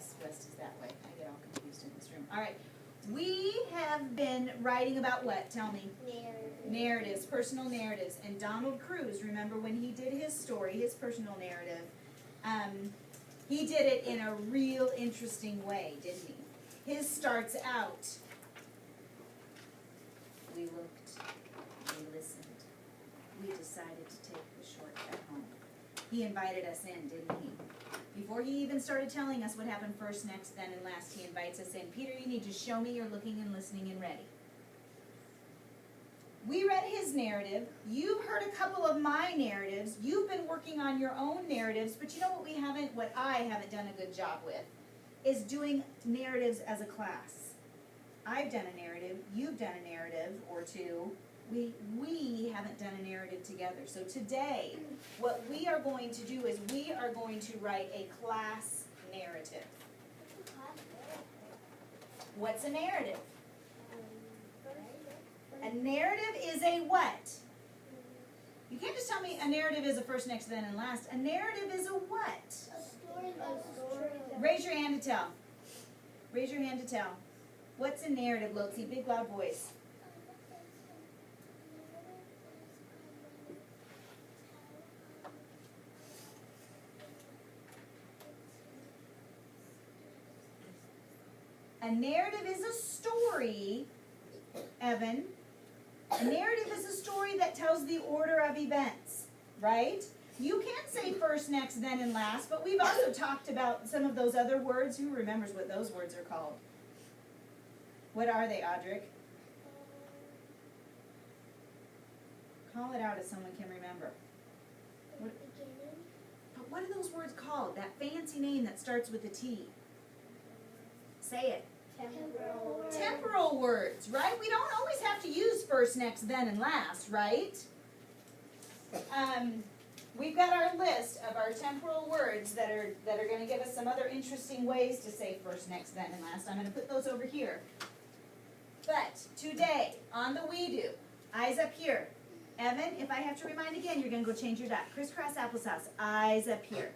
Yes, west is that way. I get all confused in this room. All right. We have been writing about what? Tell me. Narratives, personal narratives. And Donald Cruz, remember when he did his story, his personal narrative, he did it in a real interesting way, didn't he? His starts out, we looked, we listened, we decided to take the shortcut home. He invited us in, didn't he? Before he even started telling us what happened first, next, then, and last, he invites us in. Peter, you need to show me you're looking and listening and ready. We read his narrative. You've heard a couple of my narratives. You've been working on your own narratives, but you know what I haven't done a good job with, is doing narratives as a class. I've done a narrative. You've done a narrative or two. We haven't done a narrative together. So today, what we are going to do is we are going to write a class narrative. What's a narrative? A narrative is a what? You can't just tell me a narrative is a first, next, then, and last. A narrative is a what? A story. Raise your hand to tell. Raise your hand to tell. What's a narrative, Loxie? Big loud voice. A narrative is a story, Evan. A narrative is a story that tells the order of events, right? You can't say first, next, then, and last, but we've also talked about some of those other words. Who remembers what those words are called? What are they, Audric? Call it out if someone can remember. But what are those words called? That fancy name that starts with a T. Say it. Temporal words, right? We don't always have to use first, next, then, and last, right? We've got our list of our temporal words that are going to give us some other interesting ways to say first, next, then, and last. I'm going to put those over here. But today, on the we do, eyes up here. Evan, if I have to remind again, you're going to go change your dot. Crisscross applesauce, eyes up here.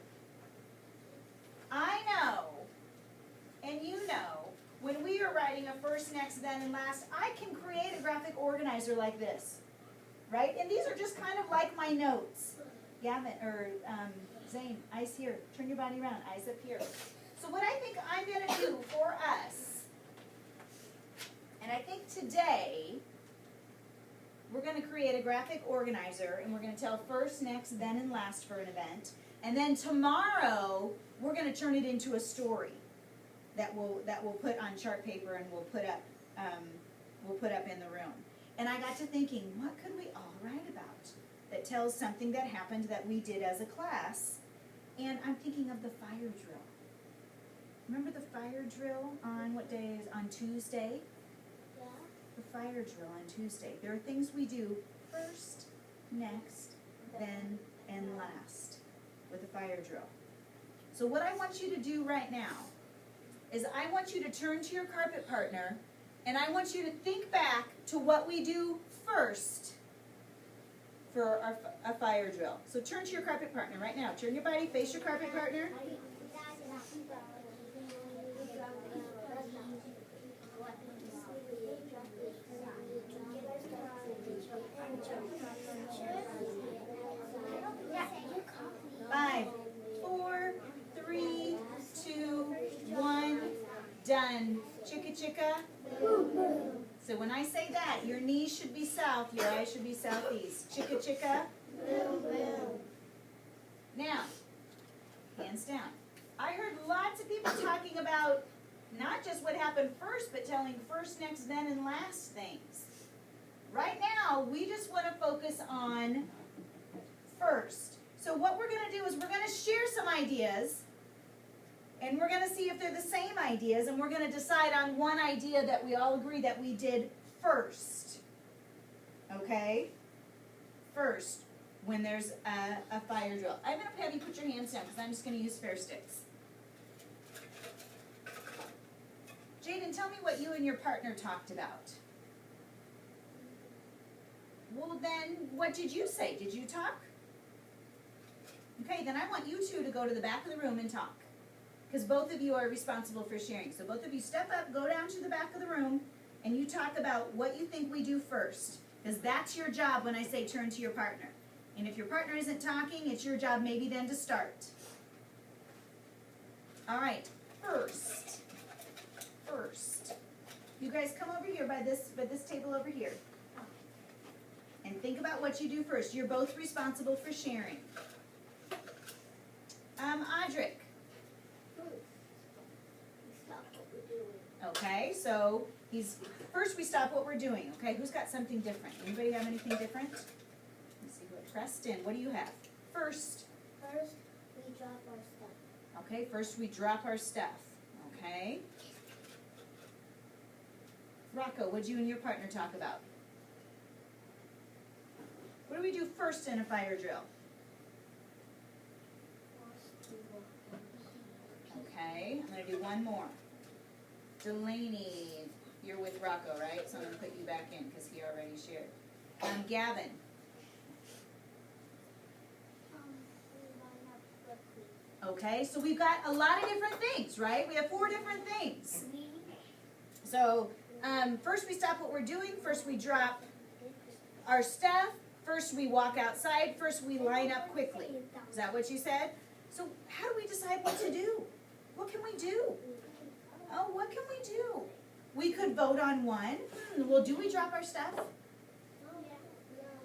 I know, and you know, when we are writing a first, next, then, and last, I can create a graphic organizer like this, right? And these are just kind of like my notes. Gavin, or Zane, eyes here. Turn your body around, eyes up here. So what I think I'm going to do for us, and I think today, we're going to create a graphic organizer, and we're going to tell first, next, then, and last for an event. And then tomorrow, we're going to turn it into a story that we'll put on chart paper and we'll put up in the room. And I got to thinking, what could we all write about that tells something that happened that we did as a class? And I'm thinking of the fire drill. Remember the fire drill on what day is on Tuesday? Yeah. The fire drill on Tuesday. There are things we do first, next, then, and last with the fire drill. So what I want you to do right now is I want you to turn to your carpet partner and I want you to think back to what we do first for a fire drill. So turn to your carpet partner right now. Turn your body, face your carpet partner. Five, 4, 3, 2, 1, done. Chicka chicka. So when I say that, your knees should be south, your eyes should be southeast. Chicka chicka. Now, hands down. I heard lots of people talking about not just what happened first, but telling first, next, then, and last things. Right now, we just want to focus on first. So what we're going to do is we're going to share some ideas, and we're going to see if they're the same ideas, and we're going to decide on one idea that we all agree that we did first. Okay? First, when there's a fire drill. I'm going to have you put your hands down because I'm just going to use fair sticks. Jaden, tell me what you and your partner talked about. Well, then, what did you say? Did you talk? Okay, then I want you two to go to the back of the room and talk. because both of you are responsible for sharing. So both of you step up, go down to the back of the room, and you talk about what you think we do first. Because that's your job when I say turn to your partner. And if your partner isn't talking, it's your job maybe then to start. All right, first. You guys come over here by this table over here. And think about what you do first. You're both responsible for sharing. Audric. Stop what we're doing. Okay, so first we stop what we're doing. Okay, who's got something different? Anybody have anything different? Let's see what Preston, what do you have? First, we drop our stuff. okay, first we drop our stuff. Okay. Rocco, what'd you and your partner talk about? What do we do first in a fire drill? Okay, I'm going to do one more. Delaney, you're with Rocco, right? So I'm going to put you back in because he already shared. Gavin. Okay, so we've got a lot of different things, right? We have 4 different things. So first we stop what we're doing. First we drop our stuff. First we walk outside. First we line up quickly. Is that what you said? So how do we decide what to do? What can we do? Oh, what can we do? We could vote on one. Well, do we drop our stuff?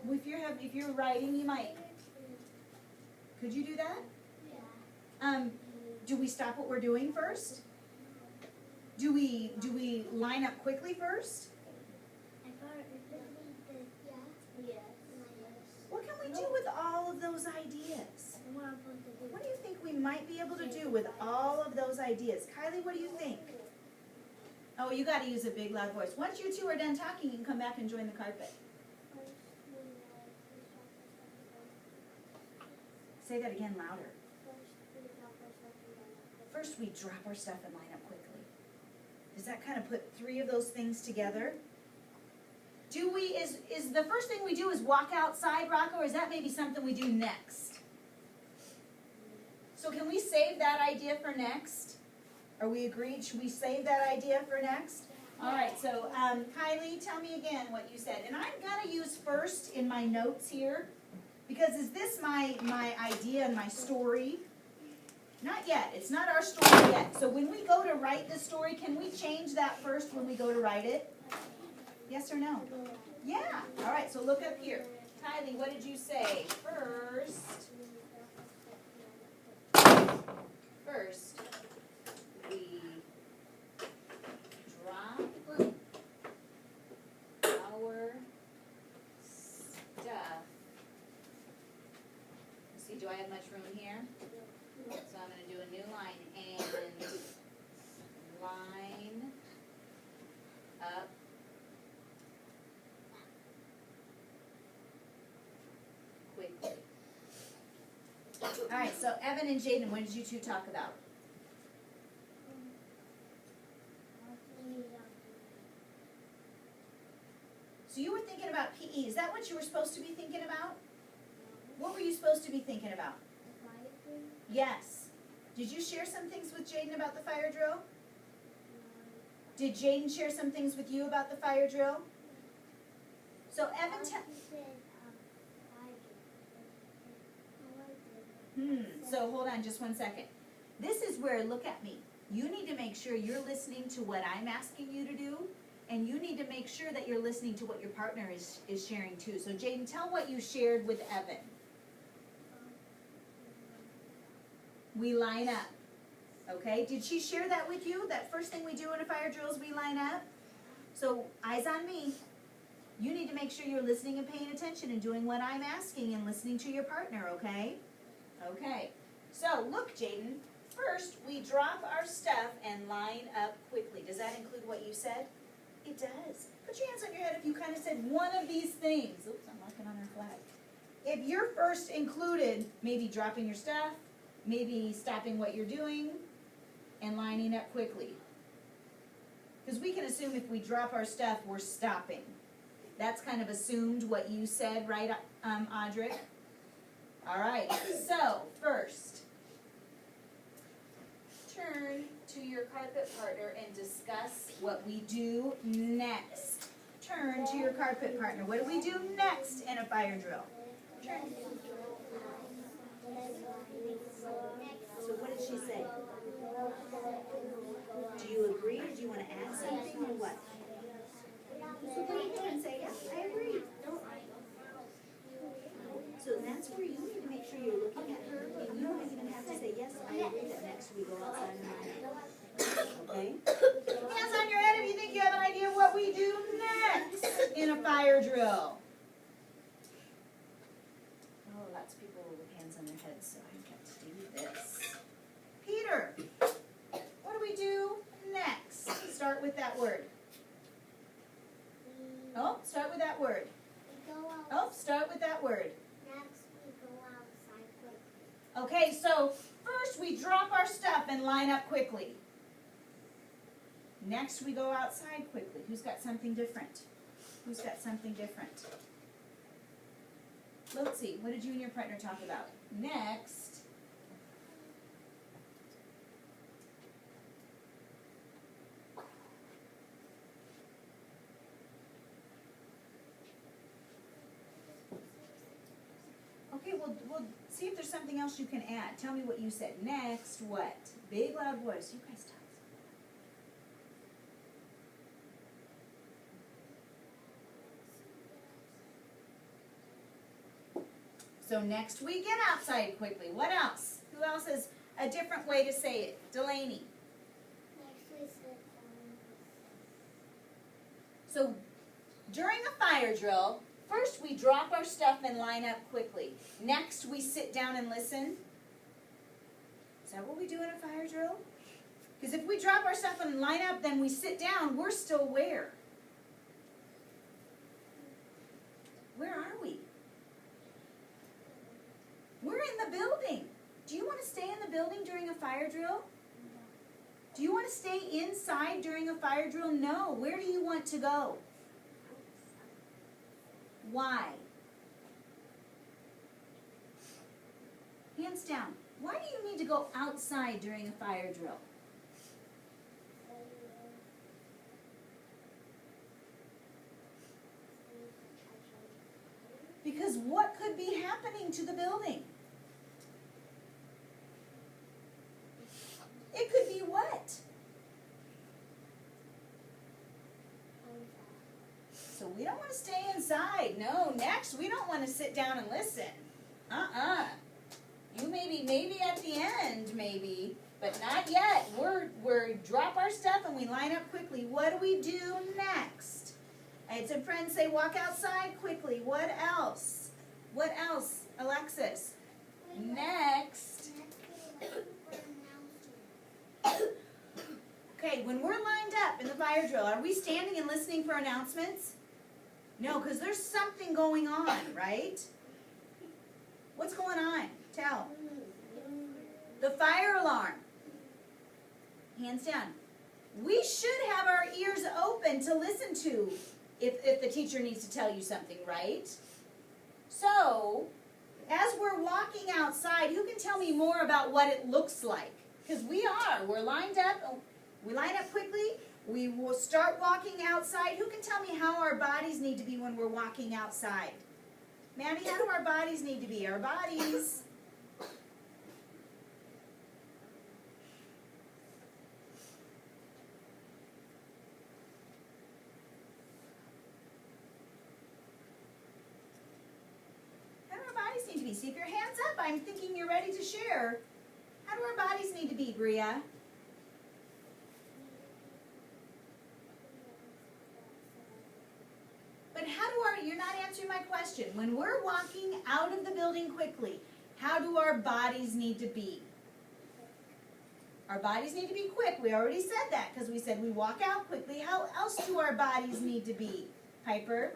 Well, if you're writing, you might. Could you do that? Do we stop what we're doing first? Do we line up quickly first? What can we do with all of those ideas? What do you think we might be able to do with all of those ideas? Kylie, what do you think? Oh, you got to use a big loud voice. Once you two are done talking, you can come back and join the carpet. Say that again louder. First, we drop our stuff and line up quickly. Does that kind of put 3 of those things together? Is the first thing we do is walk outside, Rocco, or is that maybe something we do next? So can we save that idea for next? Are we agreed? Should we save that idea for next? All right, so Kylie, tell me again what you said. And I'm going to use first in my notes here, because is this my idea and my story? Not yet. It's not our story yet. So when we go to write the story, can we change that first when we go to write it? Yes or no? Yeah. All right, so look up here. Kylie, what did you say? First, we drop our stuff. Let's see, do I have much room here? So I'm going to do a new line and line up quickly. All right, so Evan and Jaden, what did you 2 talk about? So you were thinking about PE. Is that what you were supposed to be thinking about? What were you supposed to be thinking about? Yes. Did you share some things with Jaden about the fire drill? Did Jaden share some things with you about the fire drill? So Evan, so hold on just one second. This is where, look at me. You need to make sure you're listening to what I'm asking you to do, and you need to make sure that you're listening to what your partner is sharing too. So Jaden, tell what you shared with Evan. We line up. Okay, did she share that with you? That first thing we do in a fire drill is we line up? So eyes on me. You need to make sure you're listening and paying attention and doing what I'm asking and listening to your partner, okay? Okay, so look, Jaden. First, we drop our stuff and line up quickly. Does that include what you said? It does. Put your hands on your head if you kind of said one of these things. Oops, I'm marking on her flag. If your first included maybe dropping your stuff, maybe stopping what you're doing, and lining up quickly. Because we can assume if we drop our stuff, we're stopping. That's kind of assumed what you said, right, Audric? All right, so first, turn carpet partner and discuss what we do next. Turn to your carpet partner. What do we do next in a fire drill? Turn. So what did she say? Do you agree? Do you want to add something or what? So put your hand and say, yes, I agree. So that's where you need to make sure you're looking at her, and you don't even have to say, yes, I agree that next we go outside and line up. Okay? Hands on your head if you think you have an idea of what we do next in a fire drill. Oh, lots of people with hands on their heads, so I get to do this. Peter, what do we do next? Start with that word. Oh, start with that word. Oh, start with that word. Next, we go outside quickly. Okay, so first we drop our stuff and line up quickly. Next we go outside quickly. Who's got something different? Who's got something different? Let's see, what did you and your partner talk about? Next. Okay, we'll see if there's something else you can add. Tell me what you said. Next, what? Big, loud voice. You guys tell us. So next we get outside quickly. What else? Who else has a different way to say it? Delaney. Next, we sit down. So during a fire drill, first we drop our stuff and line up quickly. Next we sit down and listen. Is that what we do in a fire drill? Because if we drop our stuff and line up, then we sit down, we're still where? Where are we? We're in the building. Do you want to stay in the building during a fire drill? Do you want to stay inside during a fire drill? No. Where do you want to go? Why? Hands down. Why do you need to go outside during a fire drill? Because what could be happening to the building? It could be what? So we don't want to stay inside. No, next we don't want to sit down and listen. You maybe at the end, maybe, but not yet. We're drop our stuff and we line up quickly. What do we do next? I had some friends say walk outside quickly. What else? What else, Alexis? Next. Okay, when we're lined up in the fire drill, are we standing and listening for announcements? No, because there's something going on, right? What's going on? Tell. The fire alarm. Hands down. We should have our ears open to listen to if the teacher needs to tell you something, right? So, as we're walking outside, who can tell me more about what it looks like? Because we're lined up, we line up quickly, we will start walking outside. Who can tell me how our bodies need to be when we're walking outside? Maddie, how do our bodies need to be? Our bodies. How do our bodies need to be? See, if your hand's up, I'm thinking you're ready to share. How do our bodies need to be, Bria? But you're not answering my question. When we're walking out of the building quickly, how do our bodies need to be? Our bodies need to be quick. We already said that because we said we walk out quickly. How else do our bodies need to be, Piper?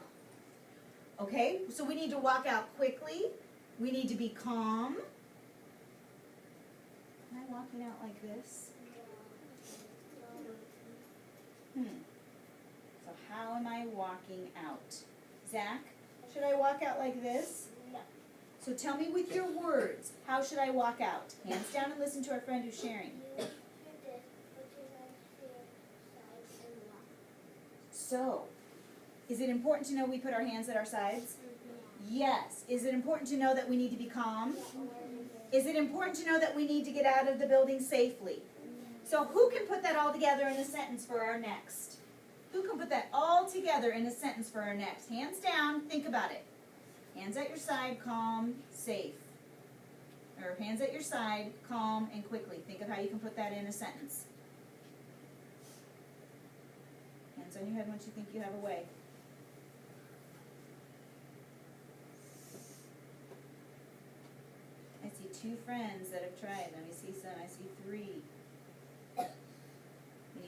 Okay, so we need to walk out quickly. We need to be calm. Am I walking out like this? So how am I walking out? Zach, should I walk out like this? No. So tell me with your words, how should I walk out? Hands down and listen to our friend who's sharing. You did. Put your legs So, is it important to know we put our hands at our sides? Yes. Is it important to know that we need to be calm? Is it important to know that we need to get out of the building safely? So who can put that all together in a sentence for our next? Who can put that all together in a sentence for our next? Hands down, think about it. Hands at your side, calm, safe. Or hands at your side, calm, and quickly. Think of how you can put that in a sentence. Hands on your head once you think you have a way. I see 2 friends that have tried. Let me see some. I see 3. We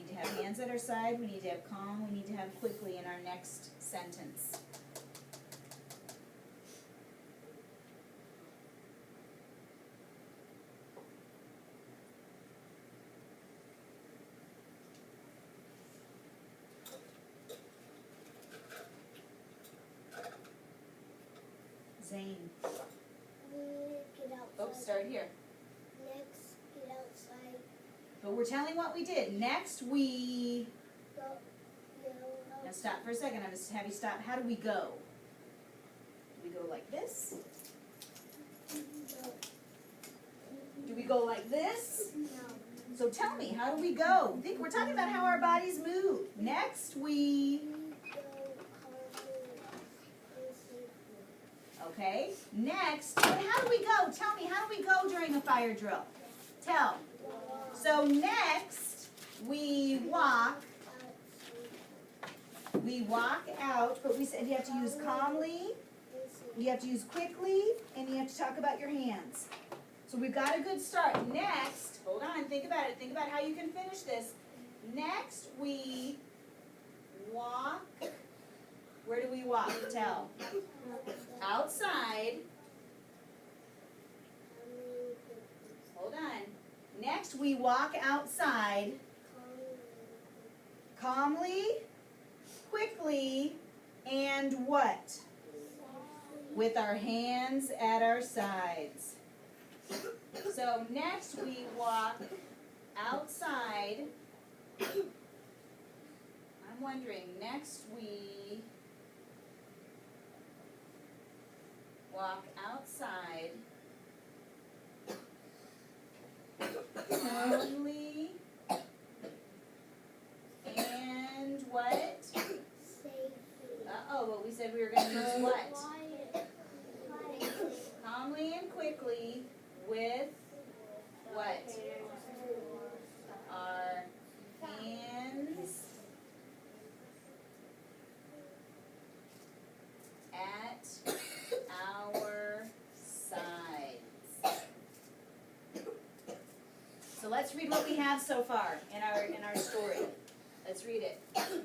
need to have hands at our side. We need to have calm. We need to have quickly in our next sentence. Zane. Get outside. Oh, start here. Next, get outside. But we're telling what we did. Next, we... Go. Now stop for a second. I'm going to have you stop. How do we go? Do we go like this? Do we go like this? No. So tell me, how do we go? Think, we're talking about how our bodies move. Next, we... Okay. Next, but how do we go? Tell me, how do we go during a fire drill? Tell. So next, we walk. We walk out, but we said you have to use calmly, you have to use quickly, and you have to talk about your hands. So we've got a good start. Next, hold on, think about it. Think about how you can finish this. Next, we walk. Where do we walk? Tell. Outside. Hold on. Next, we walk outside calmly, quickly, and what? With our hands at our sides. So next, we walk outside. I'm wondering, next we walk outside calmly and what? Uh-oh, but we said we were going to use what? Calmly and quickly with what? Our hands at our sides. So let's read what we have so far in our story. Let's read it. First,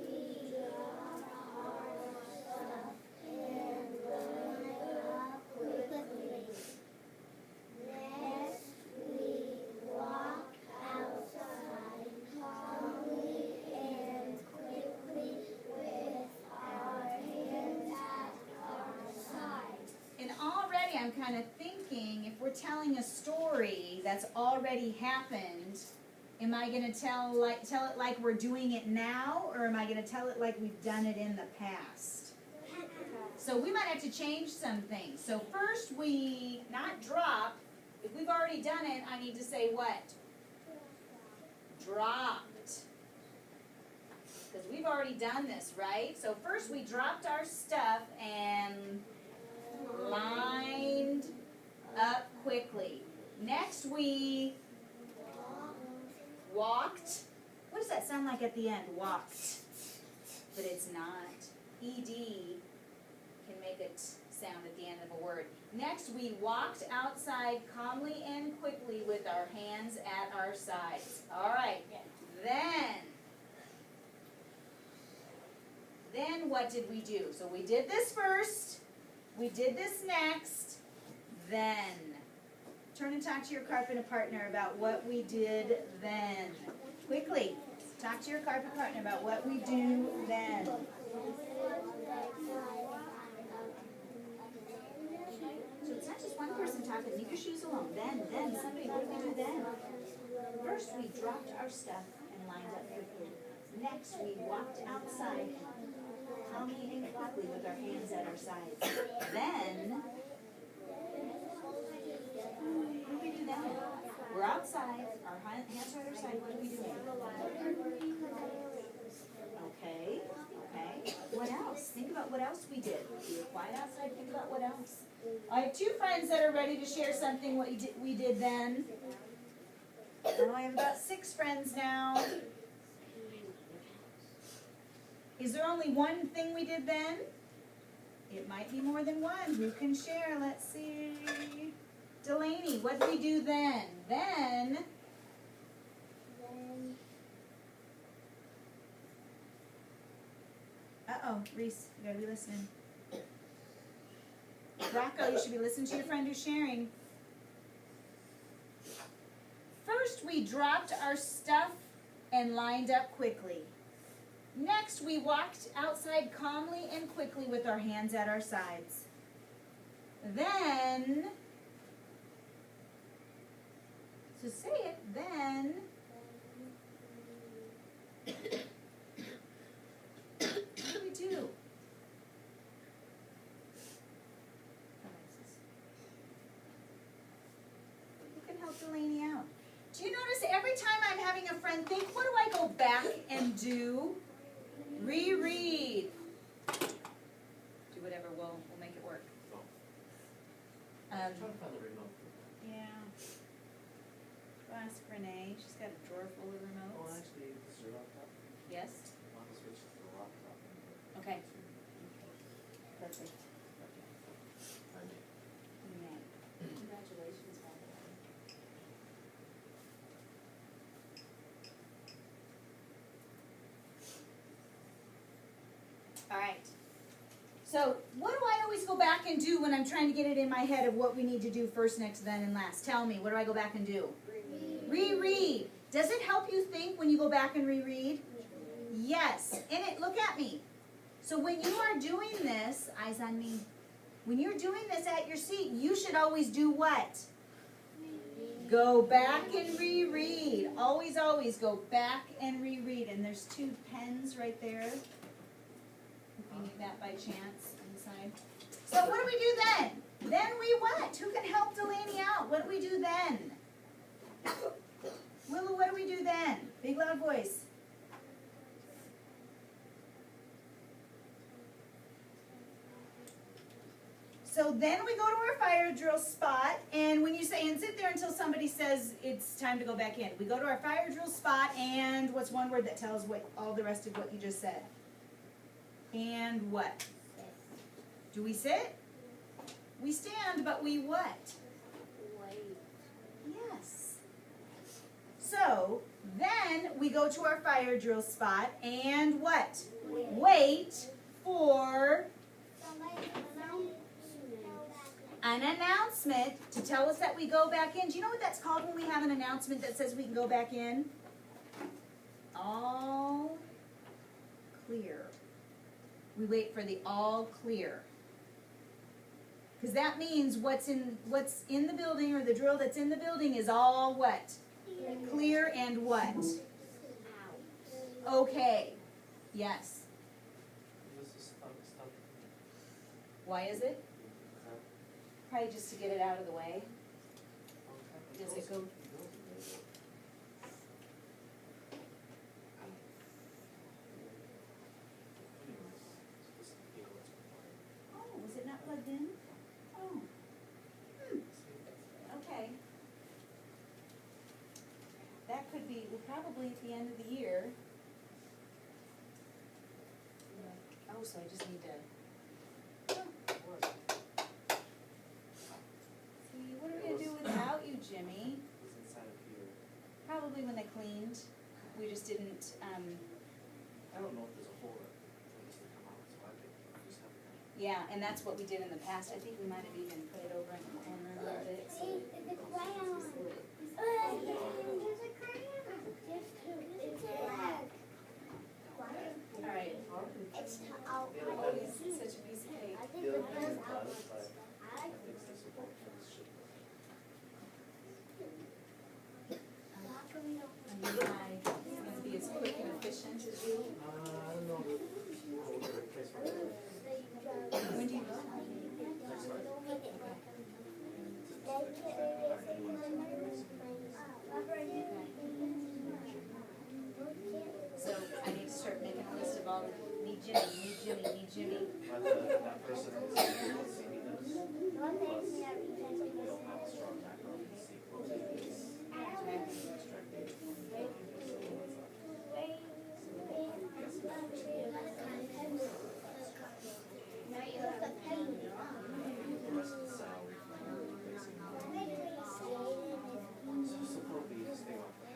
we got our stuff and lined up quickly. Next, we walk outside calmly and quickly with our hands at our sides. And already I'm kind of thinking, if we're telling a story that's already happened, am I going to tell it like we're doing it now, or am I going to tell it like we've done it in the past? So we might have to change some things. So first we, not drop, if we've already done it, I need to say what? Dropped. Because we've already done this, right? So first we dropped our stuff and lined up quickly. Next we walked. What does that sound like at the end? Walked. But it's not. ED can make it sound at the end of a word. Next, we walked outside calmly and quickly with our hands at our sides. All right. Then what did we do? So we did this first. We did this next. Then turn and talk to your carpet partner about what we did then. Quickly, talk to your carpet partner about what we do then. So it's not just one person talking. Leave your shoes alone. Then, somebody, what did we do then? First, we dropped our stuff and lined up quickly. Next, we walked outside calmly and quickly with our hands at our sides. Then, what do we do then? We're outside, our hands are at our side, what are we doing? Okay, okay. What else? Think about what else we did. We were quiet outside, think about what else. I have two friends that are ready to share something what we did then. Oh, I have about 6 friends now. Is there only one thing we did then? It might be more than one. Who can share? Let's see. Delaney, what did we do then? Then, uh-oh, Reese, you gotta be listening. Rocco, you should be listening to your friend who's sharing. First, we dropped our stuff and lined up quickly. Next, we walked outside calmly and quickly with our hands at our sides. Then, so say it, then, what do we do? Who can help Delaney out? Do you notice every time I'm having a friend think, what do I go back and do? Reread. Do whatever, we'll make it work. Try to find the remote. Yeah. Go ask Renee. She's got a drawer full of Oh, remotes. actually, this is your laptop. Yes? I'll just switch to the laptop. Okay. Perfect. Thank you. Renee. Congratulations, by the way. All right. So, what do I always go back and do when I'm trying to get it in my head of what we need to do first, next, then, and last? Tell me, what do I go back and do? Reread. Does it help you think when you go back and reread? Yes. And look at me. So when you are doing this, eyes on me, when you're doing this at your seat, you should always do what? Go back and reread. Always, always go back and reread. And there's 2 pens right there. If you need that by chance inside. So what do we do then? Then we what? Who can help Delaney out? What do we do then? Willow, what do we do then? Big loud voice. So then we go to our fire drill spot, and when you say, and sit there until somebody says it's time to go back in. We go to our fire drill spot, and what's one word that tells what all the rest of what you just said? And what? Do we sit? We stand, but we what? Wait. Yes. So, then we go to our fire drill spot, and what? Wait for an announcement to tell us that we go back in. Do you know what that's called when we have an announcement that says we can go back in? All clear. We wait for the all clear. Because that means what's in the building, or the drill that's in the building, is all what? Clear and what? Okay. Yes. This is stuff. Why is it? Probably just to get it out of the way. Does it go? Oh, was it not plugged in? Oh. Okay. That could be, well, probably at the end of the year. Oh, so I just need to. See, what are we gonna do without you, Jimmy? It's inside of here. Probably when they cleaned. We just didn't, I don't know if there's a hole that needs to come out, so I think we just have to. yeah, and that's what we did in the past. I think we might have even put it over in the corner a little bit. So The crayon. it's lit. There's a crayon. It's black. All right. It's out. Oh, this is such a piece of cake. I think it goes out. I fix this about this shit. I'm gonna try. It's gonna be as quick and efficient as you have that person in the same field as Sandy does, plus they'll have a strong background in SQL. Extracting from the the rest of the salary from her basically. So support me to stay off the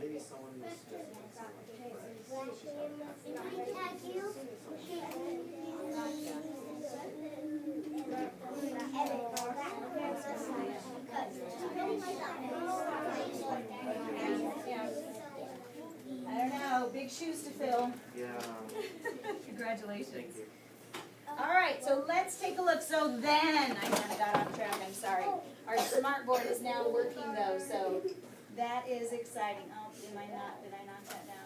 maybe someone who's I don't know, big shoes to fill. yeah. Congratulations. Thank you. All right, so let's take a look. So then, I kind of got off track, I'm sorry. Our smart board is now working though, so that is exciting. Oh, did I knock that down?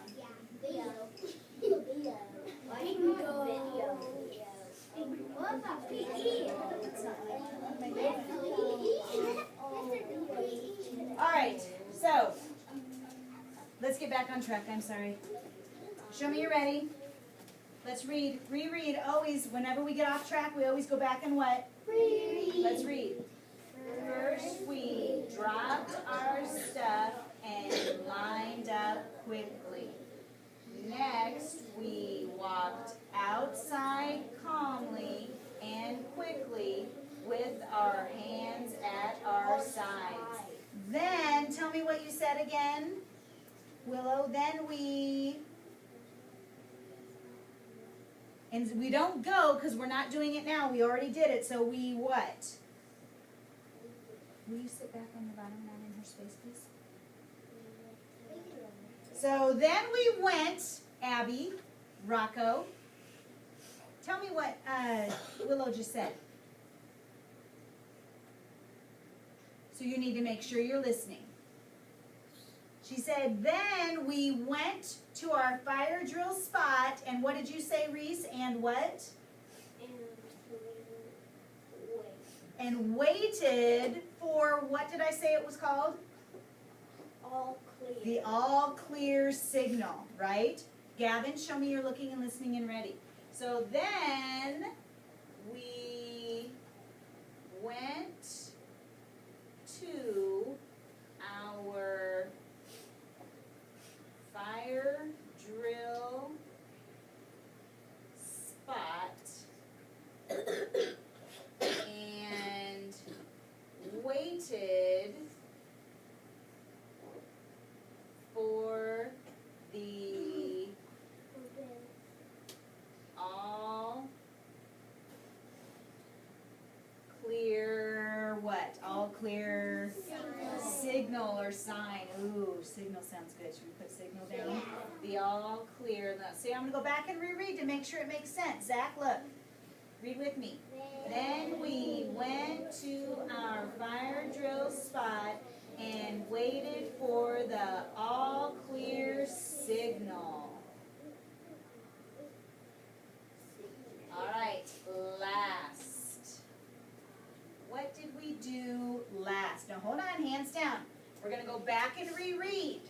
All right, so let's get back on track. I'm sorry. Show me you're ready. Let's reread. Always, whenever we get off track, we always go back and what? Let's read. First, we dropped our stuff and lined up quickly. Next, we walked outside calmly and quickly with our hands at our sides. Then, tell me what you said again, Willow. Then we... And we don't go because we're not doing it now. We already did it. So we what? Will you sit back on the bottom line in her space, please? So then we went, Abby, Rocco. Tell me what Willow just said. So you need to make sure you're listening. She said, then we went to our fire drill spot, and what did you say, Reese? And what? And waited for, what did I say it was called? All clear. The all clear signal, right? Gavin, show me you're looking and listening and ready. So then we went to our fire drill spot and waited for the all clear what? All clear signal or sign. Ooh, signal sounds good. Should we put signal down? The all clear. See, I'm going to go back and reread to make sure it makes sense. Zach, look. Read with me. Then we went to our fire drill spot and waited for the all clear signal. All right, last. What did we do last? Now hold on, hands down. We're going to go back and reread.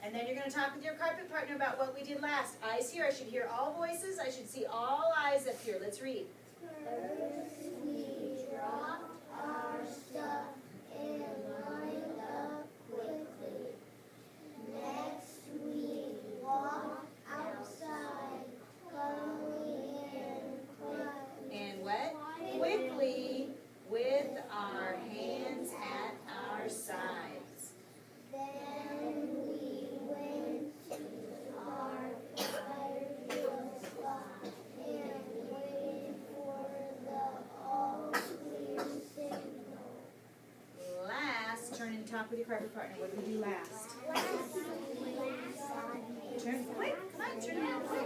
And then you're going to talk with your carpet partner about what we did last. Eyes here. I should hear all voices. I should see all eyes up here. Let's read. First we dropped our stuff and lined up quickly. Next we walked outside calmly And what? Quickly with our hands at our sides. Then we went to our fire drill spot and waited for the all clear signal. Last, turn and talk with your carpet partner. What did we do last? Turn quick. Come on, turn around quick.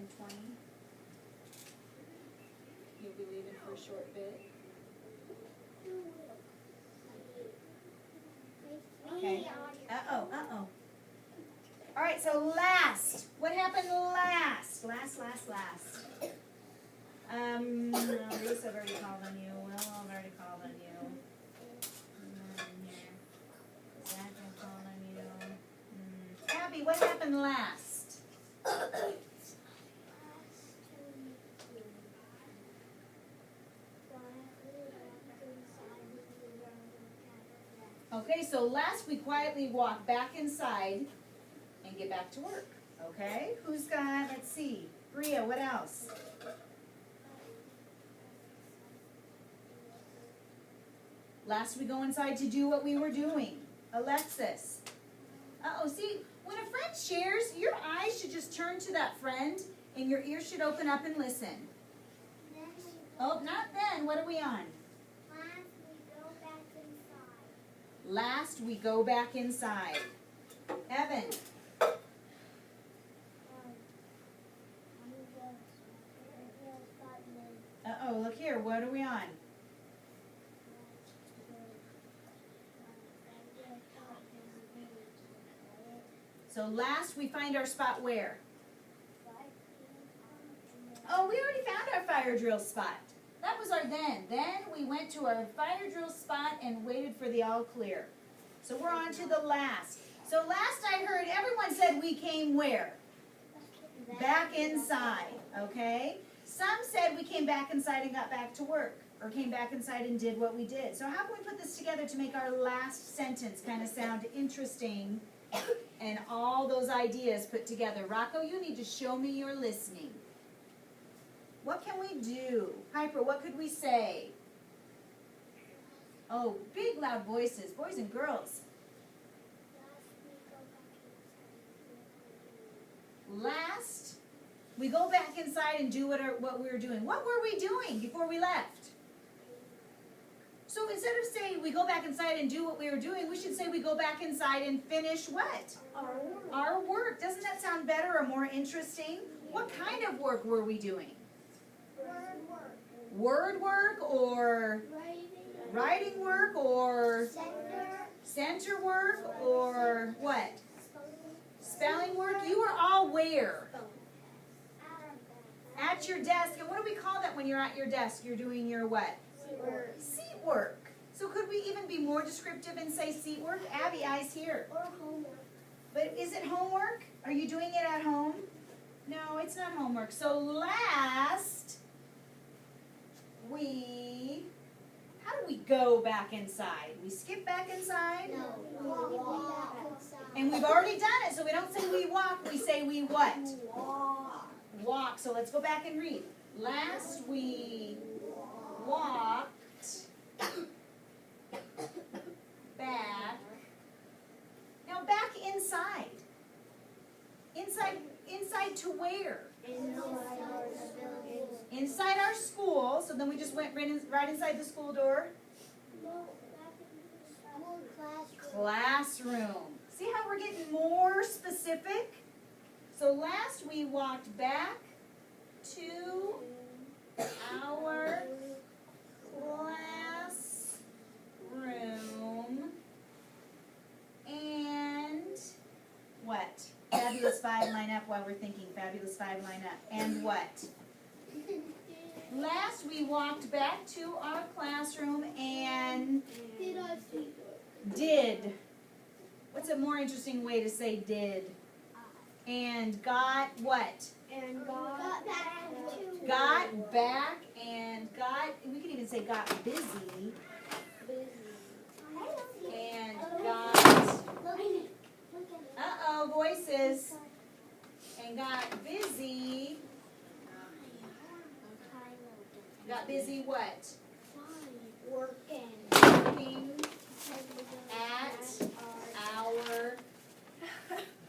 7:20. You'll be leaving for a short bit. Okay. Uh-oh. All right, so last. What happened last? Last. Reese, I've already called on you. Will, I've already called on you. Zach, I've called on you. Abby, what happened last? Okay, so last we quietly walk back inside and get back to work. Okay, who's got, let's see, Bria, what else? Last we go inside to do what we were doing. Alexis. Uh-oh, see, when a friend shares, your eyes should just turn to that friend and your ears should open up and listen. Oh, not then. What are we on? Last we go back inside. Evan. Uh-oh, look here. What are we on? So last we find our spot where? Oh, we already found our fire drill spot. That was our then. Then we went to our fire drill spot and waited for the all clear. So we're on to the last. So last I heard everyone said we came where? Back inside, okay? Some said we came back inside and got back to work, or came back inside and did what we did. So how can we put this together to make our last sentence kind of sound interesting and all those ideas put together? Rocco, you need to show me your listening. What can we do? Piper, what could we say? Oh, big loud voices, boys and girls. Last, we go back inside and do what we were doing. What were we doing before we left? So instead of saying we go back inside and do what we were doing, we should say we go back inside and finish what? Our work. Doesn't that sound better or more interesting? What kind of work were we doing? Word work or writing work or center work or what? Spelling work. You were all where? At your desk. And what do we call that when you're at your desk? You're doing your what? Seat work. So could we even be more descriptive and say seat work? Abby, eyes here. Or homework. But is it homework? Are you doing it at home? No, it's not homework. So last, how do we go back inside? We skip back inside? No. Walk. And we've already done it, so we don't say we walk, we say we what? Walk. So let's go back and read. Last we walked back. Now back inside. Inside to where? Inside our school. So then we just went right inside the school door. Classroom. See how we're getting more specific? So last we walked back to our classroom and what? Fabulous five, line up while we're thinking. Fabulous five, line up. And what? Last we walked back to our classroom and did. What's a more interesting way to say did? And got what? And got back. Got back and got, we could even say got busy. And got, uh-oh, voices. And got busy. Got busy what? Working at our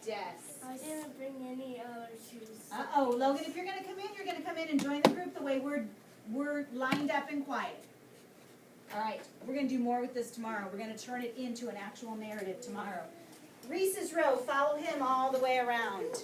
desk. I didn't bring any other shoes. Uh-oh, Logan, if you're going to come in, you're going to come in and join the group the way we're lined up and quiet. All right, we're going to do more with this tomorrow. We're going to turn it into an actual narrative tomorrow. Reese's row, follow him all the way around.